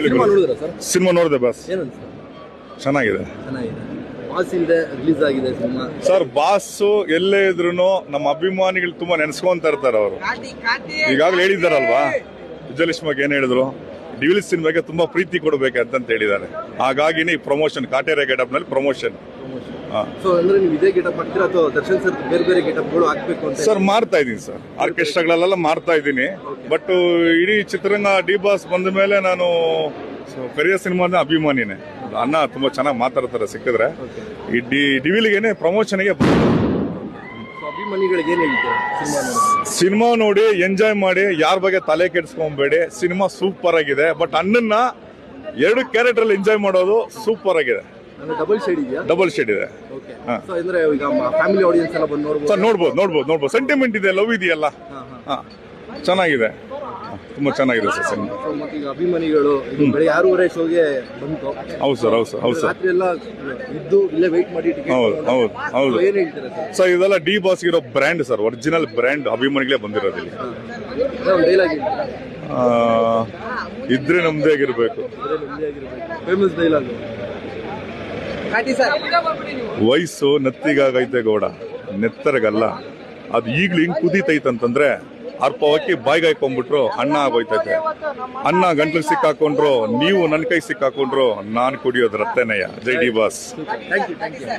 Very cinema good. ನೋಡಿದ್ರ sir? Cinema ನೋಡಿದೆ boss, ಏನು ಅನ್ಸುತ್ತೆ? ಚೆನ್ನಾಗಿದೆ ಚೆನ್ನಾಗಿದೆ. ಬಾಸ್ ಇಲ್ದೆ ರಿಲೀಸ್ ಆಗಿದೆ ಸಿನಿಮಾ. ಸರ್. ಬಾಸು ಎಲ್ಲೇ ಇದ್ರು ನಮ್ಮ ಅಭಿಮಾನಿಗಳು ತುಂಬಾ ನೆನೆಸ್ಕೊಂತ ಇರ್ತಾರೆ. ಅವರು ಈಗಾಗಲೇ ಹೇಳಿದಾರಲ್ವಾ, ವಿಜಯಲಕ್ಷ್ಮಿಗೆ ಏನ್ ಹೇಳಿದ್ರು, ಡಿವಿಲ್ ಸಿನಿಮಾಗೆ ತುಂಬಾ ಪ್ರೀತಿ ಕೊಡಬೇಕಂತ ಹೇಳಿದ್ದಾರೆ. ಹಾಗಾಗಿನೇ ಈ ಪ್ರಮೋಷನ್ ಕಾಟೇರ ಗೆಟಪ್ ನಲ್ಲಿ ಪ್ರಮೋಷನ್. ಸೊ ಅಂದ್ರೆ ನೀವು ಇದೇ ಗೆಟಪ್ ಮಾಡ್ತೀರಾ ಅಥವಾ ದರ್ಶನ್ ಸರ್ ಬೇರೆ ಬೇರೆ ಗೆಟಪ್ಗಳು ಹಾಕ್ಬೇಕು ಅಂತ? ಸರ್ ಮಾಡ್ತಾ ಇದ್ದೀನಿ ಸರ್, ಆರ್ಕೆಸ್ಟ್ರಾಗಳೆಲ್ಲ ಮಾಡ್ತಾ ಇದ್ದೀನಿ. ಬಟ್ ಇಡೀ ಚಿತ್ರರಂಗ ಡಿ ಬಾಸ್ ಬಂದ ಮೇಲೆ ನಾನು ಕರಿಯ ಸಿನಿಮಾದ ಅಭಿಮಾನಿನೇ. ಅಣ್ಣ ತುಂಬಾ ಚೆನ್ನಾಗಿ ಮಾತಾಡ್ತಾರೆ, ಸಿಕ್ಕಿದ್ರೆ ಈ ಡಿವಿಲ್ಗೆನೆ ಪ್ರಮೋಷನ್ಗೆ. ಅಭಿಮಾನಿಗಳಿಗೆ ಏನ್ ಹೇಳ್ತೀರಾ ಸಿನಿಮಾ ನೋಡಿ? ಸಿನಿಮಾ ನೋಡಿ ಎಂಜಾಯ್ ಮಾಡಿ, ಯಾರ ಬಗ್ಗೆ ತಲೆ ಕೆಡಿಸ್ಕೊಂಬೇಡಿ. ಸಿನಿಮಾ ಸೂಪರ್ ಆಗಿದೆ. ಬಟ್ ಅಣ್ಣನ್ನ 2 ಕ್ಯಾರೆಕ್ಟರ್ ಅಲ್ಲಿ ಎಂಜಾಯ್ ಮಾಡೋದು ಸೂಪರ್ ಆಗಿದೆ. ಡಬಲ್ ಶೇಡ್ ಇದೆಯಾ? ಡಬಲ್ ಶೇಡ್ ಇದೆ. ಸೊ ಅಂದ್ರೆ ಈಗ ಫ್ಯಾಮಿಲಿ ಆಡಿಯನ್ಸ್ ಎಲ್ಲ ಬಂದು ನೋಡಬಹುದು. ಸರ್ ನೋಡ್ಬೋದು. ಸೆಂಟಿಮೆಂಟ್ ಇದೆ, ಲವ್ ಇದೆಯಲ್ಲ, ಚೆನ್ನಾಗಿದೆ. ತುಂಬಾ ಚೆನ್ನಾಗಿದೆ ಸರ್ ಸಿನಿಮಾ. ಸೊ ಮತ್ತೆ ಈಗ ಅಭಿಮಾನಿಗಳು ಬೆಳಗ್ಗೆ 6:30 ಶೋಗೆ ಬಂತು. ಹೌದು ಸರ್. ರಾತ್ರಿ ಎಲ್ಲ ಇದ್ದು ಇಲ್ಲೇ ವೆಯ್ಟ್ ಮಾಡಿ ಟಿಕೆಟ್. ಹೌದು. ಏನ್ ಹೇಳ್ತೀರಾ ಸರ್? ಸರ್ ಇದೆಲ್ಲ ಡಿ ಬಾಸ್ ಇರೋ ಬ್ರ್ಯಾಂಡ್ ಸರ್, ಒರಿಜಿನಲ್ ಬ್ರ್ಯಾಂಡ್ ಅಭಿಮಾನಿಗಳೇ ಬಂದಿರೋದು ಇಲ್ಲಿ. ಡೈಲಾಗ್ ಇದ್ರೆ ನಮ್ದೇ ಆಗಿರ್ಬೇಕು. Famous dialogue. ವಯಸ್ಸು ನತ್ತಿಗಾಗೈತೆ ಗೌಡ, ನೆತ್ತರಗಲ್ಲ. ಅದು ಈಗ್ಲೂ ಹಿಂಗ್ ಕುದೀತೈತಂತಂದ್ರೆ ಅರ್ಪವಾಗಿ ಬಾಯಿಗೆ ಹಾಕೊಂಡ್ಬಿಟ್ರು ಅನ್ನ ಆಗೋಯ್ತೈತೆ. ಅನ್ನ ಗಂಟ್ಲಿಗೆ ಸಿಕ್ಕಾಕೊಂಡ್ರು, ನೀವು ನನ್ನ ಕೈ ಸಿಕ್ಕಾಕೊಂಡ್ರು, ನಾನು ಕುಡಿಯೋದು ರತ್ತೆನಯ್ಯ. ಜೈ ಡಿ ಬಾಸ್. Thank you.